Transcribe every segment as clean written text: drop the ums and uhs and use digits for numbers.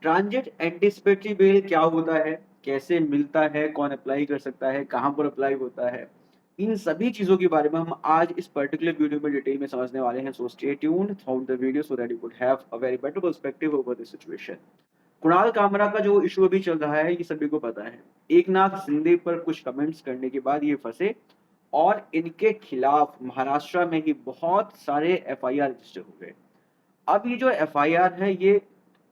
Transit anticipatory bail क्या होता है? कैसे मिलता है? कौन अप्लाई कर सकता है? कहाँ पर अप्लाई होता है? इन सभी चीज़ों के बारे में हम आज इस पर्टिकुलर वीडियो में डिटेल में समझने वाले हैं। So stay tuned throughout the video so that you could have a very better perspective over this situation. Kunal Kamra का जो इश्यू अभी चल रहा है, ये सभी को पता है। एकनाथ शिंदे पर कुछ कमेंट्स करने के बाद ये फँसे और इनके खिलाफ महाराष्ट्र में ही बहुत सारे एफआईआर रजिस्टर हो गए। अब ये जो एफआईआर है, ये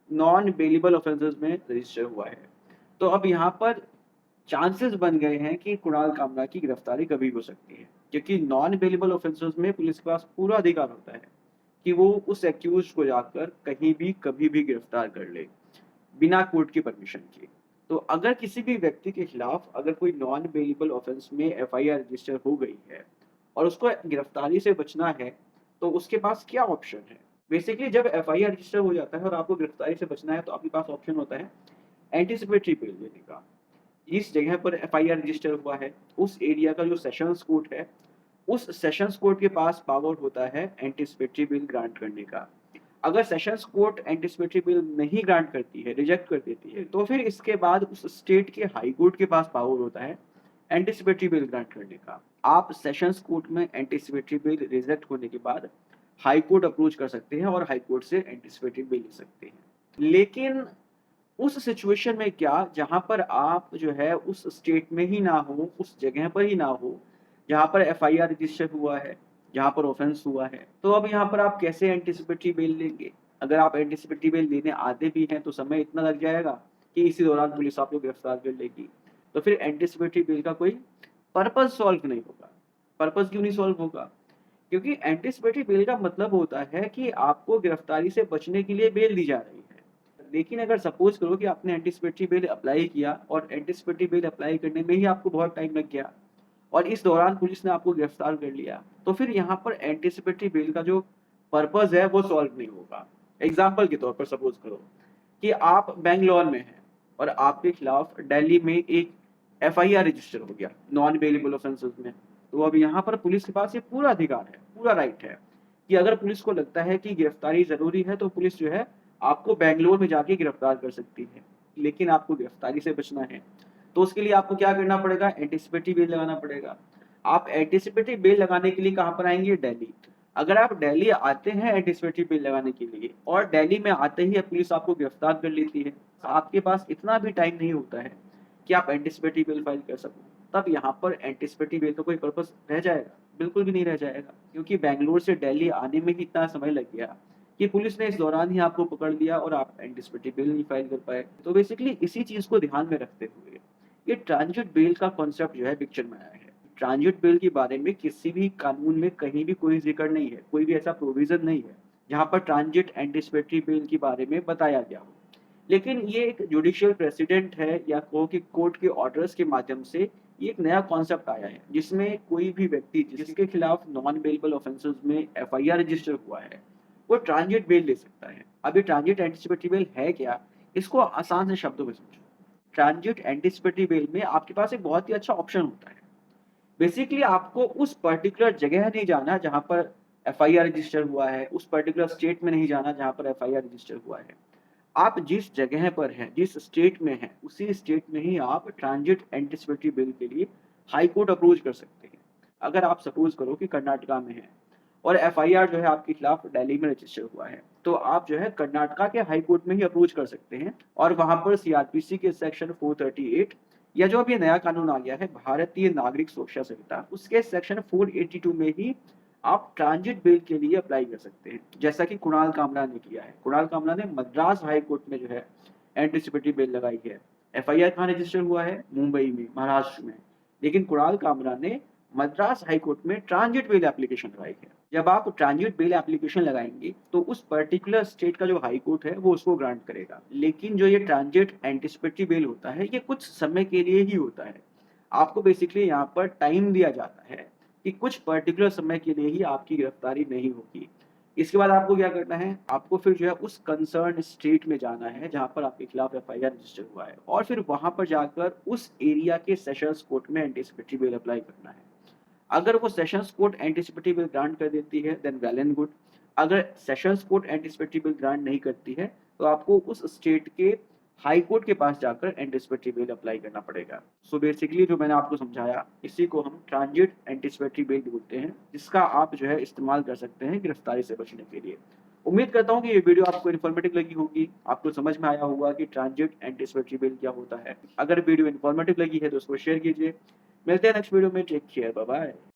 नॉन बेलेबल ऑफेंसेस में रजिस्टर हुआ है। तो अब यहाँ पर चांसेस बन गए हैं कि कुणाल कामरा की गिरफ्तारी कभी हो सकती है, क्योंकि नॉन बेलेबल ऑफेंसेस में पुलिस के पास पूरा अधिकार होता है कि वो उस एक्यूज को जाकर कहीं भी कभी भी गिरफ्तार कर ले, बिना कोर्ट की परमिशन के। तो अगर किसी भी व्यक्ति के खिलाफ अगर कोई नॉन बेलेबल ऑफेंस में एफआईआर रजिस्टर हो गई है और उसको गिरफ्तारी से बचना है, तो उसके पास क्या ऑप्शन है? बेसिकली जब एफआईआर रजिस्टर हो जाता है और आपको गिरफ्तारी से बचना है, तो आपके पास ऑप्शन होता है एंटीसिपेटरी बेल लेने का। जिस जगह पर एफआईआर रजिस्टर हुआ है, उस एरिया का जो सेशंस कोर्ट है, उस सेशंस कोर्ट के पास पावर होता है एंटीसिपेटरी बेल ग्रांट करने का। अगर सेशंस कोर्ट एंटीसिपेटरी बेल नहीं ग्रांट करती है, रिजेक्ट कर देती है, तो फिर इसके बाद उस स्टेट के हाई कोर्ट के पास पावर होता है एंटीसिपेटरी बेल ग्रांट करने का। आप सेशंस कोर्ट में एंटीसिपेटरी बेल रिजेक्ट होने के बाद हाई कोर्ट अप्रोच कर सकते हैं और हाई कोर्ट से एंटीसिपेटरी बेल ले सकते हैं। लेकिन उस सिचुएशन में क्या, जहाँ पर आप जो है उस स्टेट में ही ना हो, उस जगह पर ही ना हो, जहाँ पर एफआईआर रजिस्टर हुआ है, जहाँ पर ऑफेंस हुआ है, तो अब यहाँ पर आप कैसे एंटीसिपेटरी बेल लेंगे? अगर आप एंटीसिपेटरी बेल लेने आते भी हैं, तो समय इतना लग जाएगा कि इसी दौरान पुलिस आपको गिरफ्तार कर लेगी। तो फिर एंटीसिपेटरी बेल का कोई पर्पज़ सॉल्व नहीं होगा। पर्पज़ क्यों नहीं सॉल्व होगा? क्योंकि एंटीसिपेटरी बेल का मतलब होता है कि आपको गिरफ्तारी से बचने के लिए बेल दी जा रही है। लेकिन अगर सपोज़ करो कि आपने एंटीसिपेटरी बेल अप्लाई किया और एंटीसिपेटरी बेल अप्लाई करने में ही आपको बहुत टाइम लग गया और इस दौरान पुलिस ने आपको गिरफ्तार कर लिया, तो फिर यहाँ पर एंटीसिपेटरी बेल का जो पर्पज़ है वो सॉल्व नहीं होगा। एग्ज़ाम्पल के तौर पर सपोज़ करो कि आप बैंगलोर में हैं और आपके खिलाफ दिल्ली में एक एफआईआर रजिस्टर हो गया नॉन बेलेबल ऑफेंसेस में। तो अब यहाँ पर पुलिस के पास ये पूरा अधिकार है, पूरा राइट है कि अगर पुलिस को लगता है कि गिरफ्तारी ज़रूरी है, तो पुलिस जो है आपको बैंगलोर में जाके गिरफ्तार कर सकती है। लेकिन आपको गिरफ्तारी से बचना है, तो उसके लिए आपको क्या करना पड़ेगा? एंटीसिपेटरी बेल लगाना पड़ेगा। आप एंटीसिपेटरी बेल लगाने के लिए कहाँ पर आएँगे? दिल्ली। अगर आप दिल्ली आते हैं एंटीसिपेटरी बेल लगाने के लिए और दिल्ली में आते ही पुलिस आपको गिरफ्तार कर लेती है, आपके पास इतना भी टाइम नहीं होता है कि आप एंटीसिपेटरी बेल फाइल कर सको। तब यहाँ पर एंटीसिपेटरी बेल का कोई पर्पज़ रह जाएगा? बिल्कुल भी नहीं रह जाएगा, क्योंकि बैंगलोर से दिल्ली आने में ही इतना समय लग गया कि पुलिस ने इस दौरान ही आपको पकड़ लिया और आप एंटीसिपेटरी बेल नहीं फाइल कर पाए। तो बेसिकली इसी चीज़ को ध्यान में रखते हुए ये ट्रांजिट बेल का कॉन्सेप्ट जो है पिक्चर में आया है। ट्रांजिट बेल के बारे में किसी भी कानून में कहीं भी कोई ज़िक्र नहीं है, कोई भी ऐसा प्रोविज़न नहीं है, जहाँ पर ट्रांजिट एंटीसिपेटरी बेल के बारे में बताया गया हो। लेकिन ये एक जुडिशियल प्रेसिडेंट है या कहो कि कोर्ट के ऑर्डर्स के माध्यम से ये एक नया कॉन्सेप्ट आया है, जिसमें कोई भी व्यक्ति जिसके खिलाफ नॉन बेलेबल ऑफेंसेस में एफआईआर रजिस्टर हुआ है, वो ट्रांजिट बेल ले सकता है। अब ये ट्रांजिट एंटीसिपेटरी बेल है क्या? इसको आसान से शब्दों में समझो। ट्रांजिट एंटीसिपेटरी बेल में आपके पास एक बहुत ही अच्छा ऑप्शन होता है। बेसिकली आपको उस पर्टिकुलर जगह नहीं जाना जहाँ पर एफआईआर रजिस्टर हुआ है, उस पर्टिकुलर स्टेट में नहीं जाना जहाँ पर एफआईआर रजिस्टर हुआ है। आप जिस जगह पर हैं, जिस स्टेट में हैं, उसी स्टेट में ही आप ट्रांजिट एंटीसिपेटरी बिल के लिए हाई कोर्ट अप्रोच कर सकते हैं। अगर आप सपोज़ करो कि कर्नाटका में हैं और एफआईआर जो है आपके खिलाफ दिल्ली में रजिस्टर हुआ है, तो आप जो है कर्नाटका के हाई कोर्ट में ही अप्रोच कर सकते हैं और वहाँ पर सीआरपीसी के सेक्शन 438 या जो अब ये नया कानून आ गया है भारतीय नागरिक सुरक्षा संहिता, उसके सेक्शन 482 में ही आप ट्रांजिट बेल के लिए अप्लाई कर सकते हैं, जैसा कि कुणाल कामरा ने किया है। कुणाल कामरा ने मद्रास हाई कोर्ट में जो है एंटीसिपेटरी बेल लगाई है। एफआईआर कहाँ रजिस्टर हुआ है? मुंबई में, महाराष्ट्र में। लेकिन कुणाल कामरा ने मद्रास हाई कोर्ट में ट्रांजिट बेल एप्लीकेशन लगाई है। जब आप ट्रांजिट बेल एप्लीकेशन लगाएंगे, तो उस पर्टिकुलर स्टेट का जो हाई कोर्ट है, वो उसको ग्रांट करेगा। लेकिन जो ये ट्रांजिट एंटीसिपेटरी बेल होता है, ये कुछ समय के लिए ही होता है। आपको बेसिकली यहाँ पर टाइम दिया जाता है कि कुछ पर्टिकुलर समय के लिए ही आपकी गिरफ्तारी नहीं होगी। इसके बाद आपको क्या करना है? आपको फिर जो है उस कंसर्न स्टेट में जाना है जहाँ पर आपके खिलाफ एफआईआर रजिस्टर हुआ है और फिर वहाँ पर जाकर उस एरिया के सेशंस कोर्ट में एंटीसिपेटरी बेल अप्लाई करना है। अगर वो sessions court anticipatory bill grant कर देती है, देन वेल एंड गुड। अगर sessions court anticipatory bill grant नहीं करती है, तो आपको उस स्टेट के हाई कोर्ट के पास जाकर एंटीसिपेटरी बेल अप्लाई करना पड़ेगा। सो बेसिकली जो मैंने आपको समझाया, इसी को हम ट्रांजिट एंटीसिपेटरी बेल बोलते हैं, जिसका आप जो है इस्तेमाल कर सकते हैं गिरफ्तारी से बचने के लिए। उम्मीद करता हूँ कि ये वीडियो आपको इन्फॉर्मेटिव लगी होगी, आपको समझ में आया होगा कि ट्रांजिट एंटीसिपेटरी बेल क्या होता है। अगर वीडियो इन्फॉर्मेटिव लगी है तो उसको शेयर कीजिए। मिलते हैं नेक्स्ट वीडियो में, टेक केयर, बाय बाय।